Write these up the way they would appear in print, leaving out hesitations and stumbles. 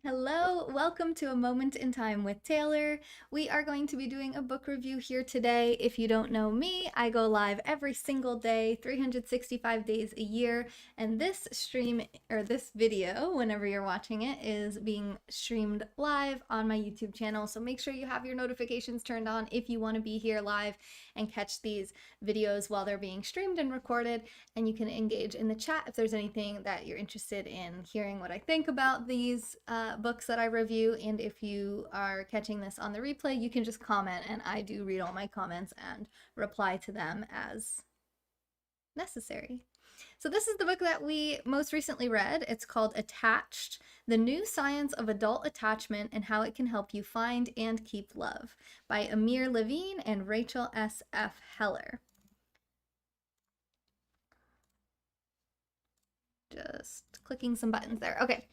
Hello, welcome to A Moment in Time with Taylor. We are going to be doing a book review here today. If you don't know me, I go live every single day, 365 days a year, and this stream or this video, whenever you're watching it, is being streamed live on my YouTube channel. So make sure you have your notifications turned on if you want to be here live and catch these videos while they're being streamed and recorded. And you can engage in the chat if there's anything that you're interested in hearing what I think about these books that I review. And if you are catching this on the replay, you can just comment, and I do read all my comments and reply to them as necessary. So this is the book that we most recently read. It's called Attached: The New Science of Adult Attachment and How It Can Help You Find and Keep Love by Amir Levine and Rachel S.F. Heller. Just clicking some buttons there. Okay.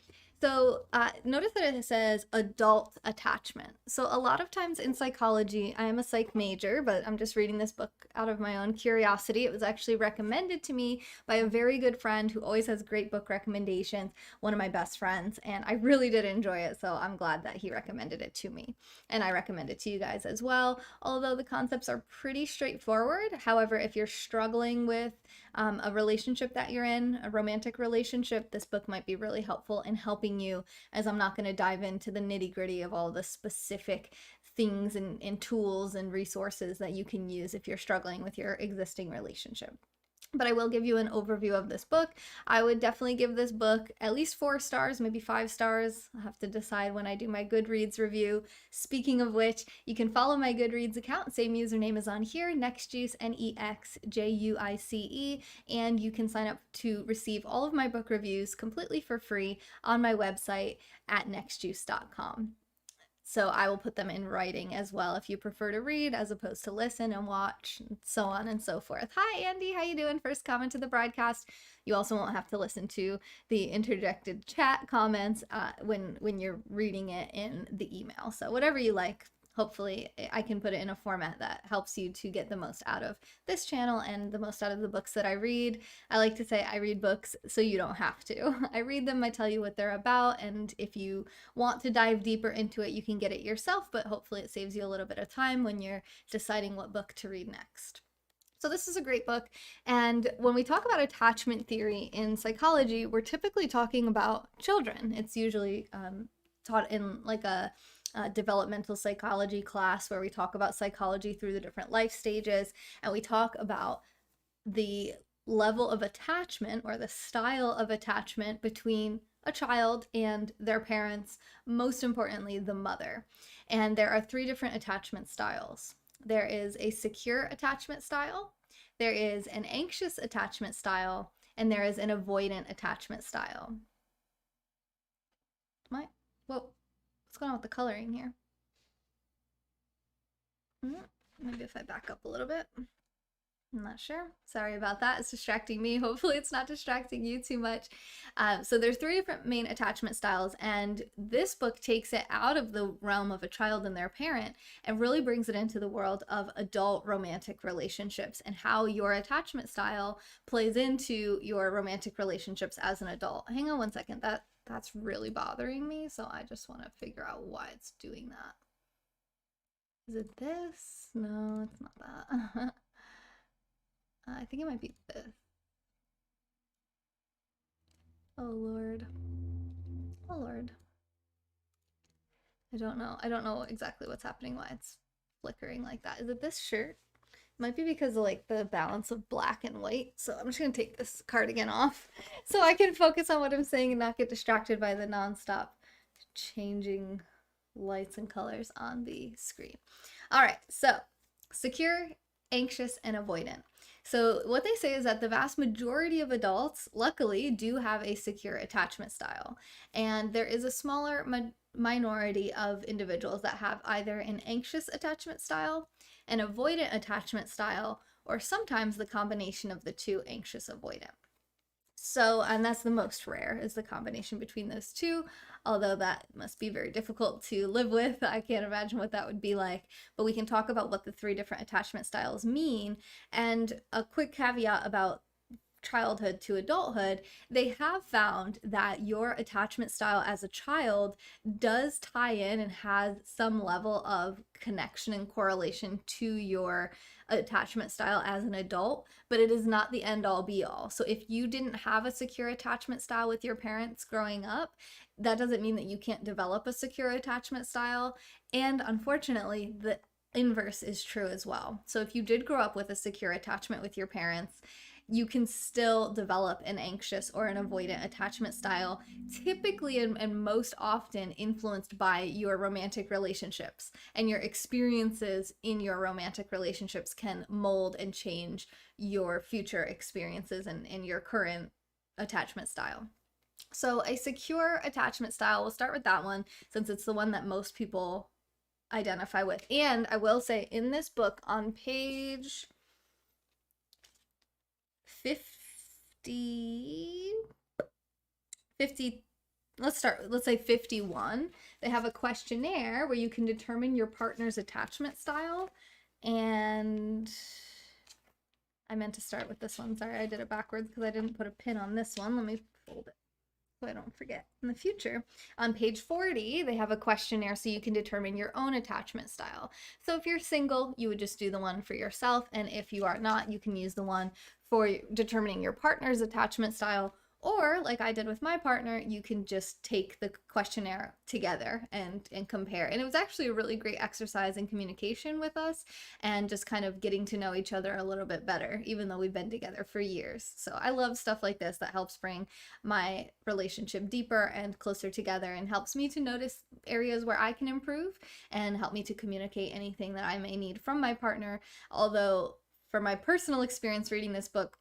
So notice that it says adult attachment. So a lot of times in psychology, I am a psych major, but I'm just reading this book out of my own curiosity. It was actually recommended to me by a very good friend who always has great book recommendations, one of my best friends, and I really did enjoy it, so I'm glad that he recommended it to me. And I recommend it to you guys as well, although the concepts are pretty straightforward. However, if you're struggling with a relationship that you're in, a romantic relationship, this book might be really helpful in helping you, as I'm not going to dive into the nitty-gritty of all the specific things and tools and resources that you can use if you're struggling with your existing relationship. But I will give you an overview of this book. I would definitely give this book at least 4 stars, maybe 5 stars. I'll have to decide when I do my Goodreads review. Speaking of which, you can follow my Goodreads account. Same username is on here, NexJuice, NexJuice, and you can sign up to receive all of my book reviews completely for free on my website at nexjuice.com. So I will put them in writing as well if you prefer to read as opposed to listen and watch, and so on and so forth. Hi, Andy. How you doing? First comment to the broadcast. You also won't have to listen to the interjected chat comments when you're reading it in the email. So whatever you like. Hopefully I can put it in a format that helps you to get the most out of this channel and the most out of the books that I read. I like to say I read books so you don't have to. I read them, I tell you what they're about, and if you want to dive deeper into it, you can get it yourself, but hopefully it saves you a little bit of time when you're deciding what book to read next. So this is a great book, and when we talk about attachment theory in psychology, we're typically talking about children. It's usually taught in like a developmental psychology class where we talk about psychology through the different life stages, and we talk about the level of attachment or the style of attachment between a child and their parents, most importantly, the mother. And there are 3 different attachment styles. There is a secure attachment style, there is an anxious attachment style, and there is an avoidant attachment style. Whoa. What's going on with the coloring here? Maybe if I back up a little bit. I'm not sure. Sorry about that. It's distracting me. Hopefully it's not distracting you too much. So there's 3 different main attachment styles, and this book takes it out of the realm of a child and their parent and really brings it into the world of adult romantic relationships and how your attachment style plays into your romantic relationships as an adult. Hang on one second. That's really bothering me, so I just want to figure out why it's doing that. Is it this? No, it's not that. I think it might be this. Oh Lord. Oh Lord. I don't know exactly what's happening, why it's flickering like that. Is it this shirt? Might be because of like the balance of black and white. So I'm just gonna take this cardigan off so I can focus on what I'm saying and not get distracted by the nonstop changing lights and colors on the screen. All right, so secure, anxious, and avoidant. So what they say is that the vast majority of adults, luckily, do have a secure attachment style. And there is a smaller minority of individuals that have either an anxious attachment style, an avoidant attachment style, or sometimes the combination of the two, anxious avoidant. So, and that's the most rare, is the combination between those two, although that must be very difficult to live with. I can't imagine what that would be like, but we can talk about what the 3 different attachment styles mean. And a quick caveat about childhood to adulthood, they have found that your attachment style as a child does tie in and has some level of connection and correlation to your attachment style as an adult, but it is not the end all be all. So if you didn't have a secure attachment style with your parents growing up, that doesn't mean that you can't develop a secure attachment style. And unfortunately, the inverse is true as well. So if you did grow up with a secure attachment with your parents, you can still develop an anxious or an avoidant attachment style, typically and most often influenced by your romantic relationships, and your experiences in your romantic relationships can mold and change your future experiences and your current attachment style. So a secure attachment style, we'll start with that one since it's the one that most people identify with. And I will say, in this book on page 50, let's say 51, they have a questionnaire where you can determine your partner's attachment style. And I meant to start with this one. Sorry, I did it backwards because I didn't put a pin on this one. Let me fold it so I don't forget in the future. On page 40, they have a questionnaire so you can determine your own attachment style. So if you're single, you would just do the one for yourself. And if you are not, you can use the one for determining your partner's attachment style. Or, like I did with my partner, you can just take the questionnaire together and compare. And it was actually a really great exercise in communication with us and just kind of getting to know each other a little bit better, even though we've been together for years. So I love stuff like this that helps bring my relationship deeper and closer together and helps me to notice areas where I can improve and help me to communicate anything that I may need from my partner. Although, for my personal experience reading this book,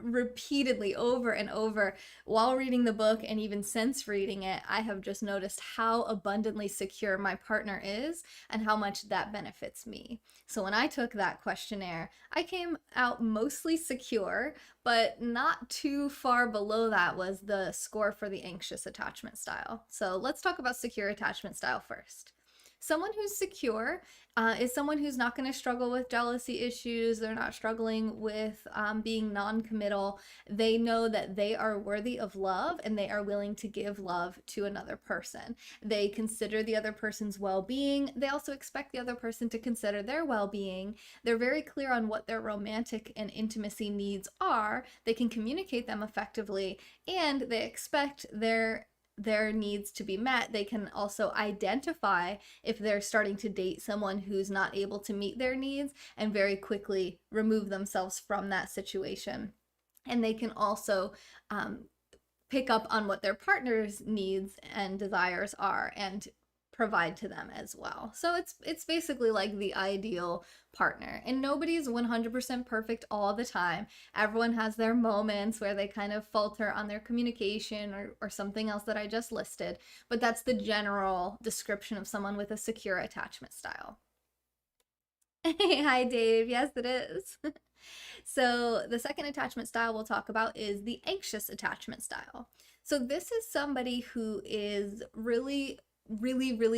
repeatedly over and over while reading the book and even since reading it, I have just noticed how abundantly secure my partner is and how much that benefits me. So when I took that questionnaire, I came out mostly secure, but not too far below that was the score for the anxious attachment style. So let's talk about secure attachment style first. Someone who's secure is someone who's not going to struggle with jealousy issues. They're not struggling with being non-committal. They know that they are worthy of love and they are willing to give love to another person. They consider the other person's well-being. They also expect the other person to consider their well-being. They're very clear on what their romantic and intimacy needs are. They can communicate them effectively, and they expect their needs to be met. They can also identify if they're starting to date someone who's not able to meet their needs and very quickly remove themselves from that situation. And they can also pick up on what their partner's needs and desires are and provide to them as well. So it's basically like the ideal partner. And nobody's 100% perfect all the time. Everyone has their moments where they kind of falter on their communication or something else that I just listed, but that's the general description of someone with a secure attachment style. Hi, Dave. Yes, it is. So the second attachment style we'll talk about is the anxious attachment style. So this is somebody who is really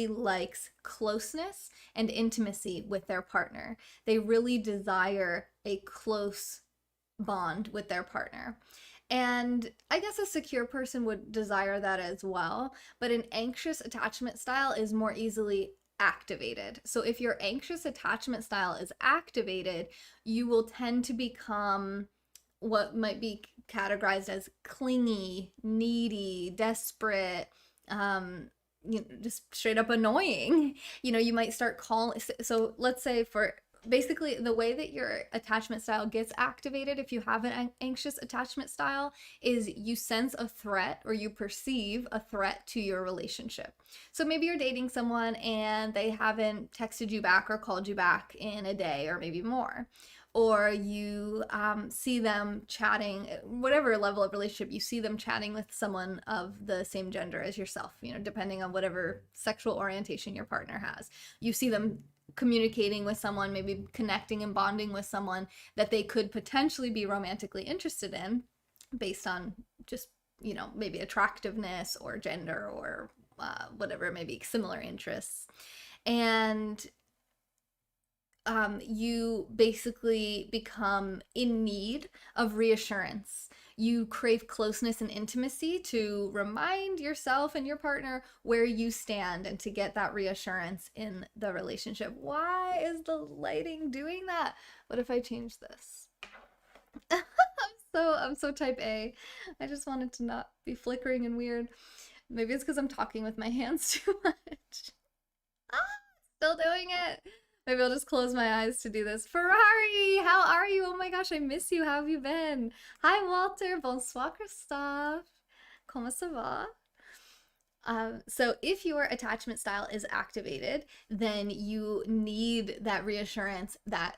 likes closeness and intimacy with their partner. They really desire a close bond with their partner. And I guess a secure person would desire that as well, but an anxious attachment style is more easily activated. So if your anxious attachment style is activated, you will tend to become what might be categorized as clingy, needy, desperate, just straight up annoying. You might start calling. So let's say, for basically the way that your attachment style gets activated, if you have an anxious attachment style, is you sense a threat or you perceive a threat to your relationship. So maybe you're dating someone and they haven't texted you back or called you back in a day or maybe more. Or you see them chatting, whatever level of relationship, you see them chatting with someone of the same gender as yourself, depending on whatever sexual orientation your partner has. You see them communicating with someone, maybe connecting and bonding with someone that they could potentially be romantically interested in based on just, maybe attractiveness or gender or whatever, maybe similar interests. And you basically become in need of reassurance. You crave closeness and intimacy to remind yourself and your partner where you stand and to get that reassurance in the relationship. Why is the lighting doing that? What if I change this? I'm so type A. I just wanted to not be flickering and weird. Maybe it's because I'm talking with my hands too much. Still doing it. Maybe I'll just close my eyes to do this. Ferrari, how are you? Oh my gosh, I miss you. How have you been? Hi, Walter. Bonsoir, Christophe. Comment ça va? So if your attachment style is activated, then you need that reassurance, that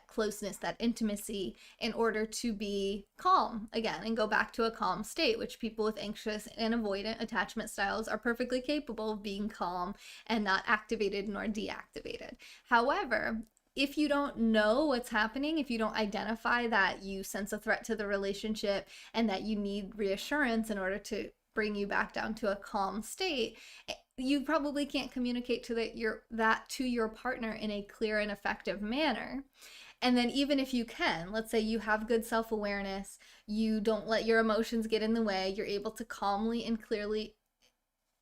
closeness, that intimacy in order to be calm again and go back to a calm state, which people with anxious and avoidant attachment styles are perfectly capable of being calm and not activated nor deactivated. However, if you don't know what's happening, if you don't identify that you sense a threat to the relationship and that you need reassurance in order to bring you back down to a calm state, you probably can't communicate that to your partner in a clear and effective manner. And then even if you can, let's say you have good self-awareness, you don't let your emotions get in the way, you're able to calmly and clearly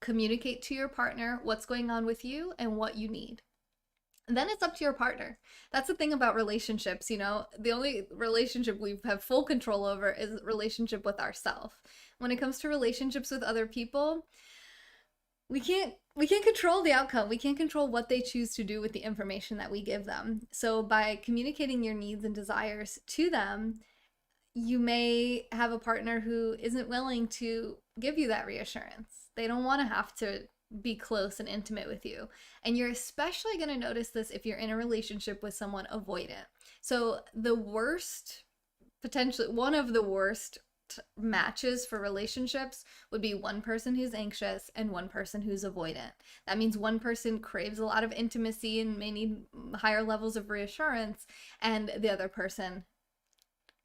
communicate to your partner what's going on with you and what you need. And then it's up to your partner. That's the thing about relationships, you know, the only relationship we have full control over is relationship with ourselves. When it comes to relationships with other people, we can't control the outcome. We can't control what they choose to do with the information that we give them. So by communicating your needs and desires to them, you may have a partner who isn't willing to give you that reassurance. They don't want to have to be close and intimate with you. And you're especially going to notice this if you're in a relationship with someone avoidant. So the worst, potentially one of the worst matches for relationships would be one person who's anxious and one person who's avoidant. That means one person craves a lot of intimacy and may need higher levels of reassurance, and the other person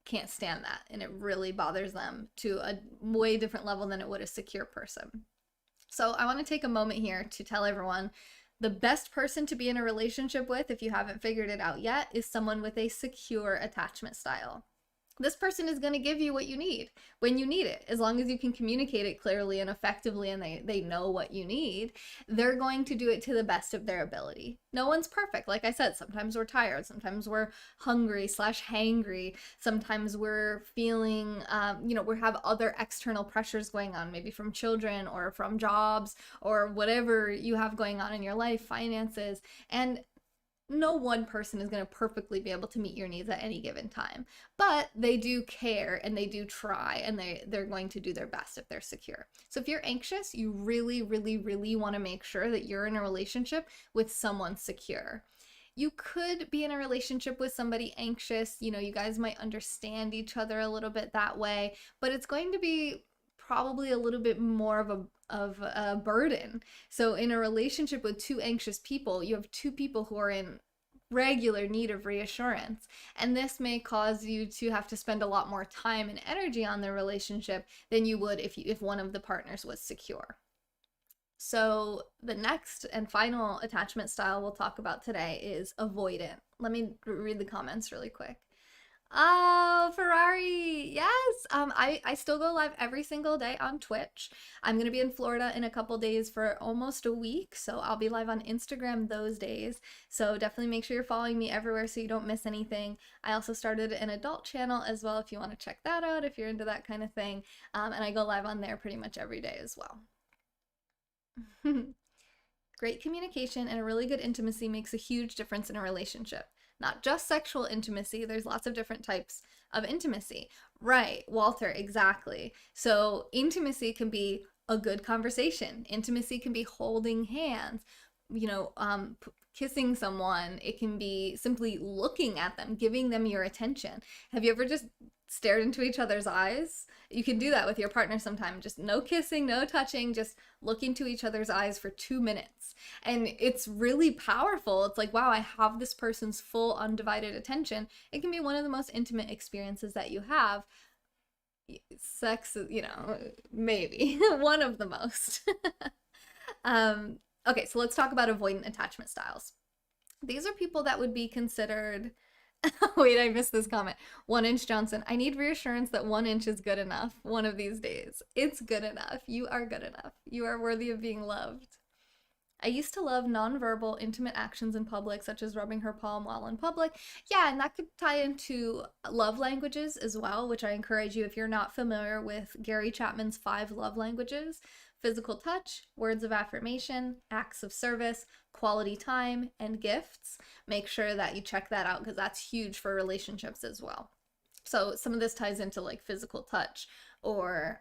can't stand that, and it really bothers them to a way different level than it would a secure person. So I want to take a moment here to tell everyone the best person to be in a relationship with, if you haven't figured it out yet, is someone with a secure attachment style. This person is going to give you what you need when you need it. As long as you can communicate it clearly and effectively and they know what you need, they're going to do it to the best of their ability. No one's perfect. Like I said, sometimes we're tired. Sometimes we're hungry / hangry. Sometimes we're feeling, we have other external pressures going on, maybe from children or from jobs or whatever you have going on in your life, finances. And no one person is going to perfectly be able to meet your needs at any given time, but they do care and they do try, and they're going to do their best if they're secure. So if you're anxious, you really, really, really want to make sure that you're in a relationship with someone secure. You could be in a relationship with somebody anxious, you guys might understand each other a little bit that way, but it's going to be probably a little bit more of a burden. So in a relationship with two anxious people, you have two people who are in regular need of reassurance, and this may cause you to have to spend a lot more time and energy on the relationship than you would if one of the partners was secure. So the next and final attachment style we'll talk about today is avoidant. Let me read the comments really quick. Oh, Ferrari. Yes. I still go live every single day on Twitch. I'm going to be in Florida in a couple days for almost a week, so I'll be live on Instagram those days. So definitely make sure you're following me everywhere so you don't miss anything. I also started an adult channel as well if you want to check that out, if you're into that kind of thing. And I go live on there pretty much every day as well. Great communication and a really good intimacy makes a huge difference in a relationship. Not just sexual intimacy, there's lots of different types of intimacy. Right, Walter, exactly. So intimacy can be a good conversation. Intimacy can be holding hands, kissing someone. It can be simply looking at them, giving them your attention. Have you ever just stared into each other's eyes? You can do that with your partner sometime. Just no kissing, no touching, just look into each other's eyes for 2 minutes. And it's really powerful. It's like, wow, I have this person's full undivided attention. It can be one of the most intimate experiences that you have. Sex, maybe one of the most. Okay, so let's talk about avoidant attachment styles. These are people that would be considered. Wait, I missed this comment. 1 Inch Johnson. I need reassurance that 1 inch is good enough one of these days. It's good enough. You are good enough. You are worthy of being loved. I used to love nonverbal, intimate actions in public, such as rubbing her palm while in public. Yeah, and that could tie into love languages as well, which I encourage you if you're not familiar with Gary Chapman's 5 love languages: physical touch, words of affirmation, acts of service, quality time, and gifts. Make sure that you check that out because that's huge for relationships as well. So some of this ties into like physical touch or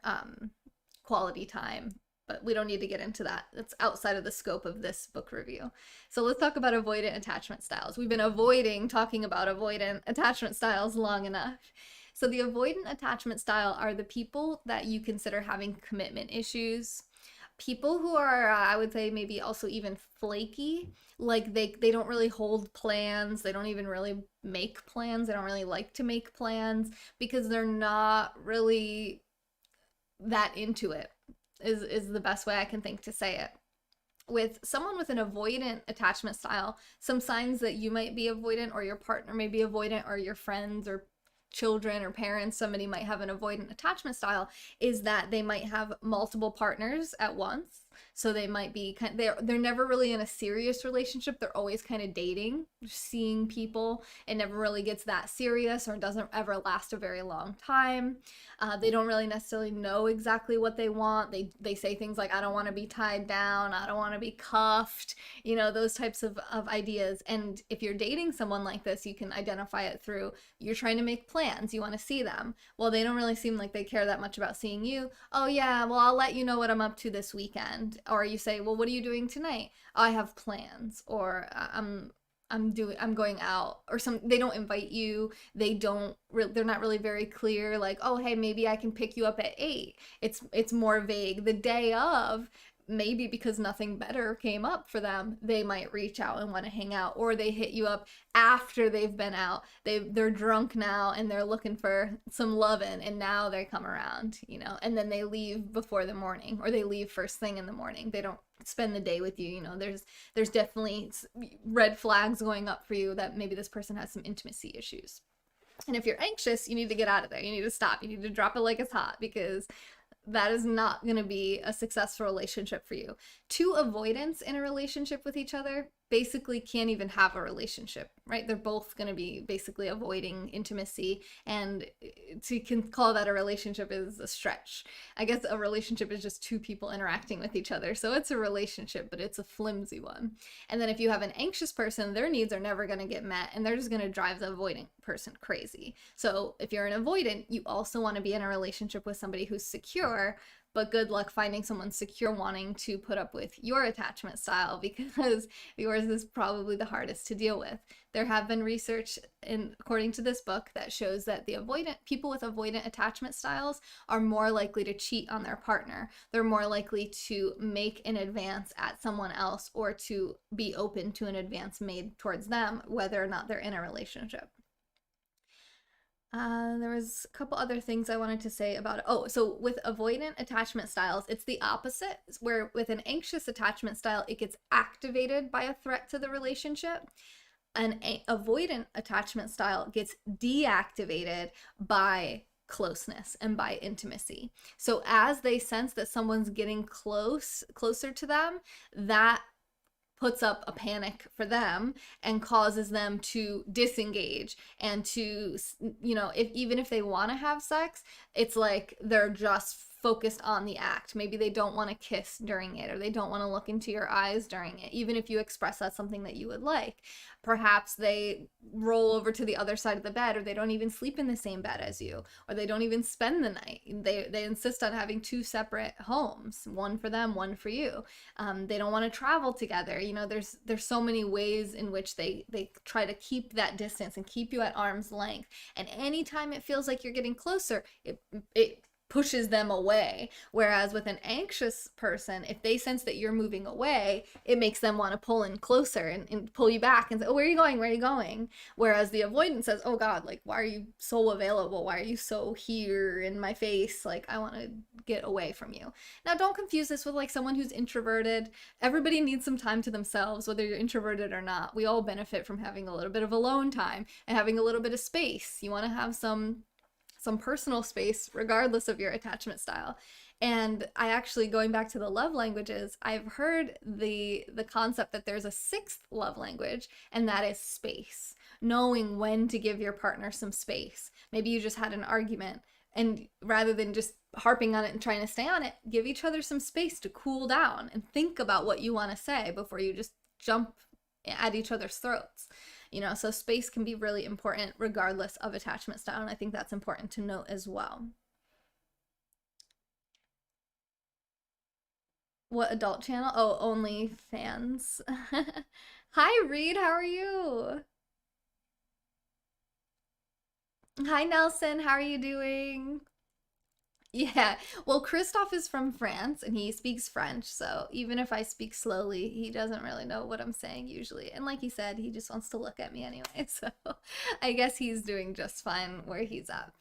quality time, but we don't need to get into that. It's outside of the scope of this book review. So let's talk about avoidant attachment styles. We've been avoiding talking about avoidant attachment styles long enough. So the avoidant attachment style are the people that you consider having commitment issues. People who are, I would say, maybe also even flaky. Like they don't really hold plans. They don't even really make plans. They don't really like to make plans because they're not really that into it, is the best way I can think to say it. With someone with an avoidant attachment style, some signs that you might be avoidant or your partner may be avoidant or your friends or children or parents, somebody might have an avoidant attachment style, is that they might have multiple partners at once. So they might be they're never really in a serious relationship. They're always kind of dating, seeing people. It never really gets that serious or doesn't ever last a very long time. They don't really necessarily know exactly what they want. They say things like, I don't want to be tied down, I don't want to be cuffed, those types of ideas. And if you're dating someone like this, you can identify it through, you're trying to make plans, you want to see them. Well, they don't really seem like they care that much about seeing you. Oh yeah, well, I'll let you know what I'm up to this weekend. Or you say, well, what are you doing tonight? Oh, I have plans. Or I'm going out. Or they don't invite you. They're not really very clear, like, oh hey, maybe I can pick you up at 8. It's more vague. The day of, maybe because nothing better came up for them, they might reach out and want to hang out, or they hit you up after they've been out. They're drunk now and they're looking for some loving, and now they come around, and then they leave before the morning, or they leave first thing in the morning. They don't spend the day with you. There's definitely red flags going up for you that maybe this person has some intimacy issues. And if you're anxious, you need to get out of there. You need to stop. You need to drop it like it's hot, because that is not going to be a successful relationship for you. Two avoidants in a relationship with each other basically can't even have a relationship, right? They're both going to be basically avoiding intimacy, and to call that a relationship is a stretch. I guess a relationship is just two people interacting with each other. So it's a relationship, but it's a flimsy one. And then if you have an anxious person, their needs are never going to get met, and they're just going to drive the avoidant person crazy. So if you're an avoidant, you also want to be in a relationship with somebody who's secure, but good luck finding someone secure wanting to put up with your attachment style, because yours is probably the hardest to deal with. There have been research, according to this book, that shows that the people with avoidant attachment styles are more likely to cheat on their partner. They're more likely to make an advance at someone else, or to be open to an advance made towards them, whether or not they're in a relationship. There was a couple other things I wanted to say about it. Oh, so with avoidant attachment styles, it's the opposite, where with an anxious attachment style, it gets activated by a threat to the relationship. An avoidant attachment style gets deactivated by closeness and by intimacy. So as they sense that someone's getting closer to them, that puts up a panic for them and causes them to disengage, and to, even if they want to have sex, it's like they're just focused on the act. Maybe they don't want to kiss during it, or they don't want to look into your eyes during it, even if you express that's something that you would like. Perhaps they roll over to the other side of the bed, or they don't even sleep in the same bed as you, or they don't even spend the night. They insist on having 2 separate homes, one for them, one for you. They don't want to travel together. There's so many ways in which they try to keep that distance and keep you at arm's length. And anytime it feels like you're getting closer, it pushes them away. Whereas with an anxious person, if they sense that you're moving away, it makes them want to pull in closer and pull you back and say, oh, where are you going? Where are you going? Whereas the avoidant says, oh God, like, why are you so available? Why are you so here in my face? Like, I want to get away from you. Now, don't confuse this with like someone who's introverted. Everybody needs some time to themselves, whether you're introverted or not. We all benefit from having a little bit of alone time and having a little bit of space. You want to have some personal space regardless of your attachment style. And I actually, going back to the love languages, I've heard the concept that there's a sixth love language, and that is space. Knowing when to give your partner some space. Maybe you just had an argument, and rather than just harping on it and trying to stay on it, give each other some space to cool down and think about what you want to say before you just jump at each other's throats. So space can be really important regardless of attachment style, and I think that's important to note as well. What adult channel? Oh, OnlyFans. Hi, Reed. How are you? Hi, Nelson. How are you doing? Yeah. Well, Christophe is from France and he speaks French, so even if I speak slowly, he doesn't really know what I'm saying usually. And like he said, he just wants to look at me anyway, so I guess he's doing just fine where he's at.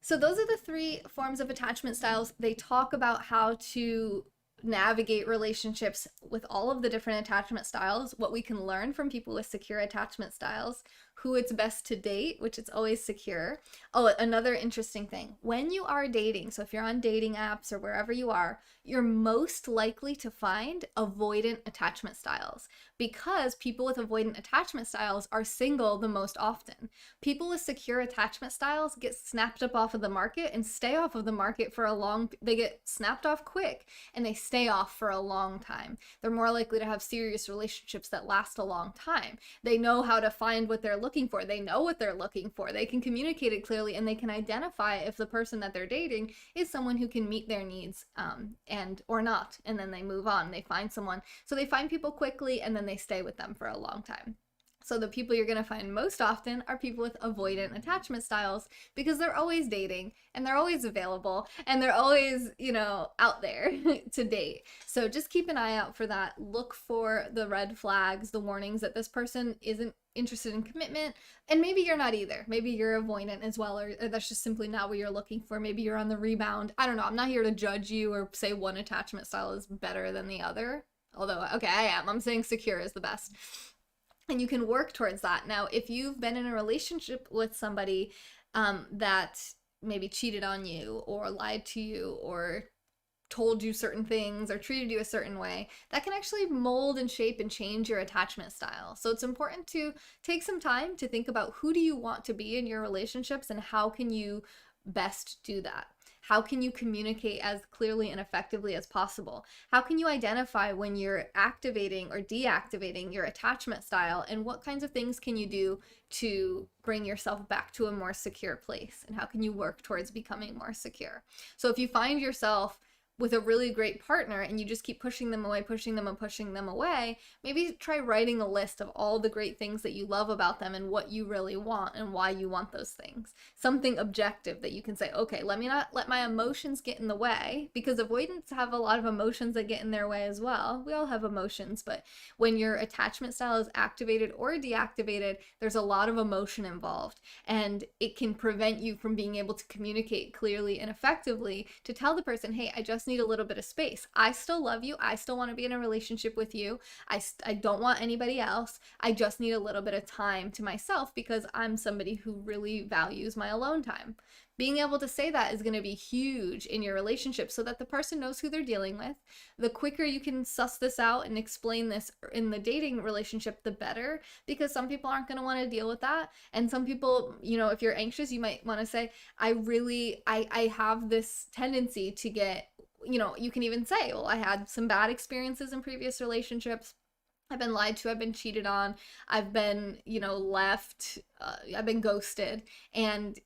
So those are the three forms of attachment styles. They talk about how to navigate relationships with all of the different attachment styles, what we can learn from people with secure attachment styles, who it's best to date, which it's always secure. Oh, another interesting thing. When you are dating, so if you're on dating apps or wherever you are, you're most likely to find avoidant attachment styles because people with avoidant attachment styles are single the most often. People with secure attachment styles get snapped up off of the market and stay off of the market for they get snapped off quick and they stay off for a long time. They're more likely to have serious relationships that last a long time. They know how to find what they're looking for. They know what they're looking for. They can communicate it clearly and they can identify if the person that they're dating is someone who can meet their needs and or not, and then they move on. They find someone. So they find people quickly and then they stay with them for a long time. So the people you're going to find most often are people with avoidant attachment styles because they're always dating and they're always available and they're always, out there to date. So just keep an eye out for that. Look for the red flags, the warnings that this person isn't interested in commitment, and maybe you're not either. Maybe you're avoidant as well, or that's just simply not what you're looking for. Maybe you're on the rebound. I don't know. I'm not here to judge you or say one attachment style is better than the other. Although, okay, I am. I'm saying secure is the best. And you can work towards that. Now, if you've been in a relationship with somebody that maybe cheated on you or lied to you or told you certain things or treated you a certain way, that can actually mold and shape and change your attachment style. So it's important to take some time to think about who do you want to be in your relationships and how can you best do that. How can you communicate as clearly and effectively as possible? How can you identify when you're activating or deactivating your attachment style, and what kinds of things can you do to bring yourself back to a more secure place? And how can you work towards becoming more secure? So if you find yourself with a really great partner and you just keep pushing them away, pushing them and pushing them away, maybe try writing a list of all the great things that you love about them and what you really want and why you want those things. Something objective that you can say, okay, let me not let my emotions get in the way, because avoidants have a lot of emotions that get in their way as well. We all have emotions, but when your attachment style is activated or deactivated, there's a lot of emotion involved, and it can prevent you from being able to communicate clearly and effectively to tell the person, hey, I just need a little bit of space. I still love you. I still want to be in a relationship with you. I don't want anybody else. I just need a little bit of time to myself because I'm somebody who really values my alone time. Being able to say that is going to be huge in your relationship so that the person knows who they're dealing with. The quicker you can suss this out and explain this in the dating relationship, the better, because some people aren't going to want to deal with that. And some people, if you're anxious, you might want to say, I have this tendency to get, you can even say, well, I had some bad experiences in previous relationships. I've been lied to, I've been cheated on, I've been, left, I've been ghosted. And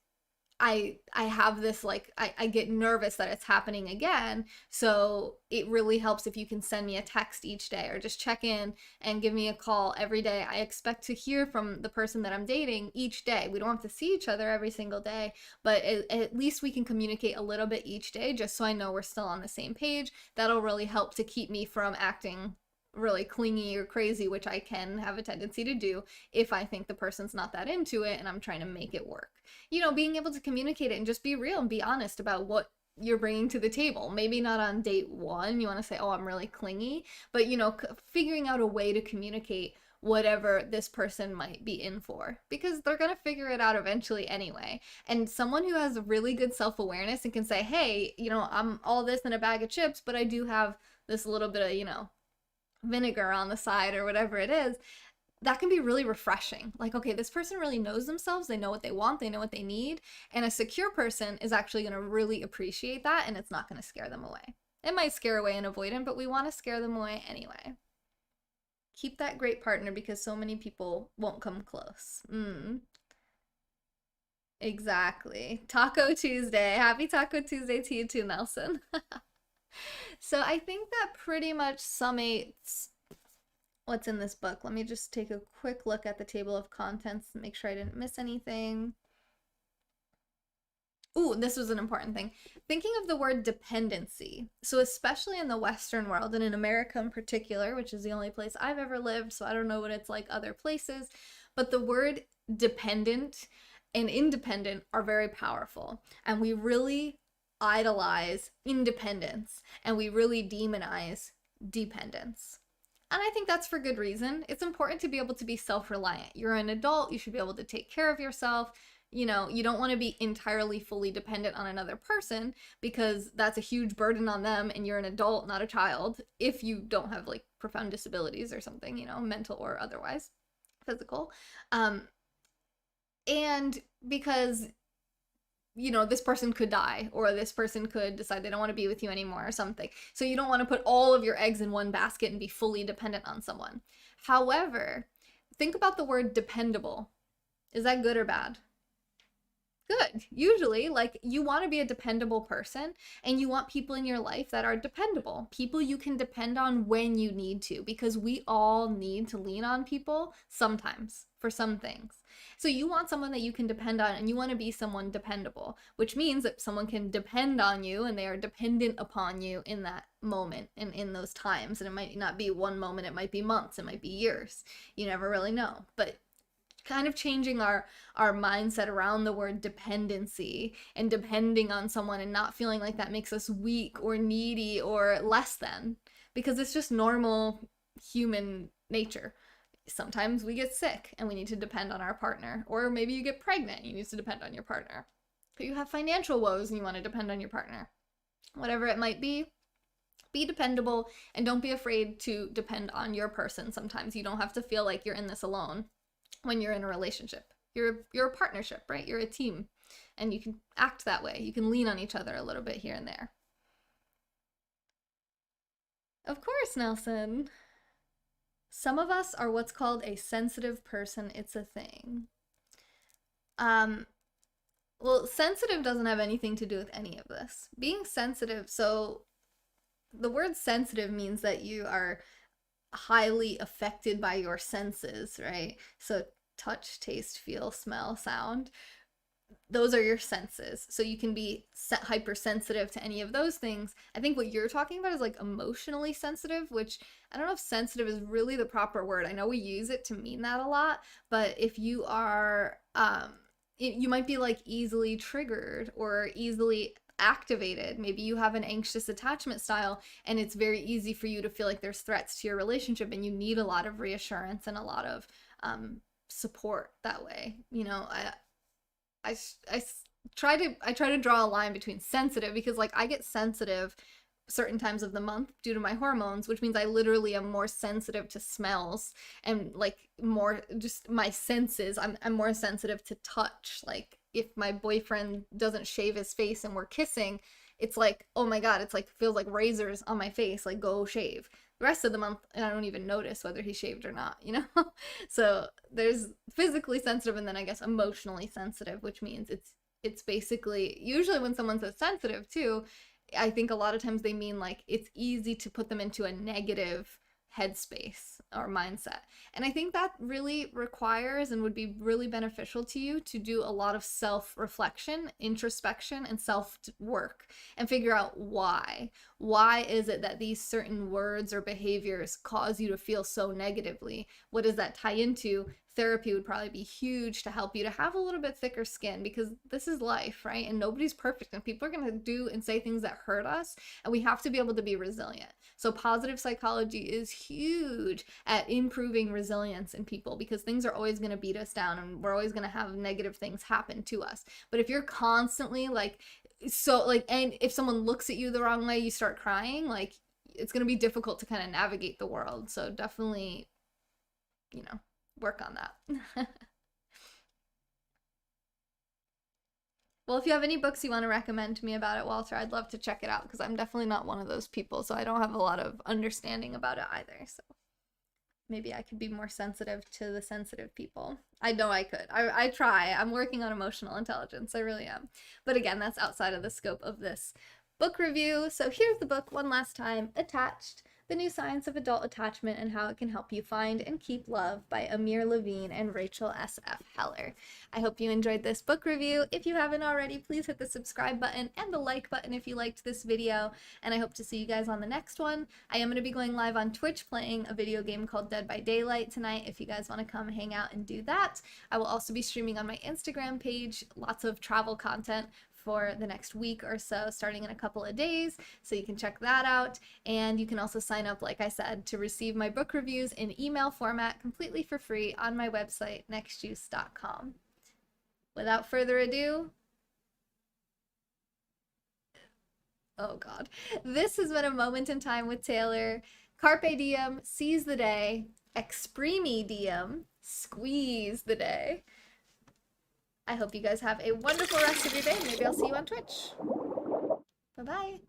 I have this like I get nervous that it's happening again. So it really helps if you can send me a text each day or just check in and give me a call every day. I expect to hear from the person that I'm dating each day. We don't have to see each other every single day, but at least we can communicate a little bit each day just so I know we're still on the same page. That'll really help to keep me from acting really clingy or crazy, which I can have a tendency to do if I think the person's not that into it and I'm trying to make it work. Being able to communicate it and just be real and be honest about what you're bringing to the table. Maybe not on date one, you want to say, oh, I'm really clingy, but figuring out a way to communicate whatever this person might be in for, because they're going to figure it out eventually anyway. And someone who has really good self-awareness and can say, hey, I'm all this in a bag of chips, but I do have this little bit of, vinegar on the side or whatever it is, that can be really refreshing. Like, okay, this person really knows themselves. They know what they want. They know what they need. And a secure person is actually going to really appreciate that, and it's not going to scare them away. It might scare away an avoidant, but we want to scare them away anyway. Keep that great partner because so many people won't come close. Exactly. Taco Tuesday. Happy Taco Tuesday to you too, Nelson. So I think that pretty much summates what's in this book. Let me just take a quick look at the table of contents and make sure I didn't miss anything. Ooh, this was an important thing. Thinking of the word dependency. So especially in the Western world and in America in particular, which is the only place I've ever lived, so I don't know what it's like other places, but the word dependent and independent are very powerful. And we really idolize independence and we really demonize dependence. And I think that's for good reason. It's important to be able to be self-reliant. You're an adult, you should be able to take care of yourself. You don't want to be entirely fully dependent on another person because that's a huge burden on them, and you're an adult, not a child, if you don't have like profound disabilities or something, mental or otherwise, physical. And because this person could die or this person could decide they don't want to be with you anymore or something. So you don't want to put all of your eggs in one basket and be fully dependent on someone. However, think about the word dependable. Is that good or bad? Good. Usually, like, you want to be a dependable person and you want people in your life that are dependable, people you can depend on when you need to, because we all need to lean on people sometimes for some things. So you want someone that you can depend on, and you want to be someone dependable, which means that someone can depend on you and they are dependent upon you in that moment and in those times. And it might not be one moment, it might be months, it might be years. You never really know. But kind of changing our mindset around the word dependency and depending on someone and not feeling like that makes us weak or needy or less than, because it's just normal human nature. Sometimes we get sick and we need to depend on our partner, or maybe you get pregnant and you need to depend on your partner. But you have financial woes and you want to depend on your partner. Whatever it might be dependable and don't be afraid to depend on your person. Sometimes you don't have to feel like you're in this alone. When you're in a relationship, you're a partnership, right? You're a team, and you can act that way. You can lean on each other a little bit here and there. Of course, Nelson. Some of us are what's called a sensitive person. It's a thing. Well, sensitive doesn't have anything to do with any of this. Being sensitive, so the word sensitive means that you are highly affected by your senses, right? So touch, taste, feel, smell, sound, those are your senses. So you can be hypersensitive to any of those things. I think what you're talking about is like emotionally sensitive, which I don't know if sensitive is really the proper word. I know we use it to mean that a lot, but if you are you might be like easily triggered or easily activated. Maybe you have an anxious attachment style and it's very easy for you to feel like there's threats to your relationship and you need a lot of reassurance and a lot of support that way. I try to draw a line between sensitive, because like I get sensitive certain times of the month due to my hormones, which means I literally am more sensitive to smells and like more just my senses. I'm more sensitive to touch. Like if my boyfriend doesn't shave his face and we're kissing, it's like, oh my God, it's like feels like razors on my face, like go shave. The rest of the month, and I don't even notice whether he shaved or not, So there's physically sensitive and then I guess emotionally sensitive, which means it's it's basically, usually when someone says sensitive too, I think a lot of times they mean like it's easy to put them into a negative headspace or mindset. And I think that really requires and would be really beneficial to you to do a lot of self-reflection, introspection, and self-work and figure out why. Why is it that these certain words or behaviors cause you to feel so negatively? What does that tie into? Therapy would probably be huge to help you to have a little bit thicker skin, because this is life, right? And nobody's perfect, and people are going to do and say things that hurt us, and we have to be able to be resilient. So positive psychology is huge at improving resilience in people, because things are always going to beat us down and we're always going to have negative things happen to us. But if you're constantly like, so like, and if someone looks at you the wrong way, you start crying, like it's going to be difficult to kind of navigate the world. So definitely, work on that. Well, if you have any books you want to recommend to me about it, Walter, I'd love to check it out, because I'm definitely not one of those people, so I don't have a lot of understanding about it either. So maybe I could be more sensitive to the sensitive people. I know I could. I try. I'm working on emotional intelligence. I really am. But again, that's outside of the scope of this book review. So here's the book one last time, Attached: The New Science of Adult Attachment and How It Can Help You Find and Keep Love, by Amir, Levine, and Rachel S.F. Heller. I hope you enjoyed this book review. If you haven't already, please hit the subscribe button and the like button if you liked this video, and I hope to see you guys on the next one. I am going to be going live on Twitch playing a video game called Dead by Daylight tonight if you guys want to come hang out and do that. I will also be streaming on my Instagram page, lots of travel content for the next week or so, starting in a couple of days, so you can check that out. And you can also sign up, like I said, to receive my book reviews in email format completely for free on my website, NexJuice.com. Without further ado, oh God, this has been a moment in time with Taylor. Carpe diem, seize the day. Exprimi diem, squeeze the day. I hope you guys have a wonderful rest of your day. Maybe I'll see you on Twitch. Bye-bye.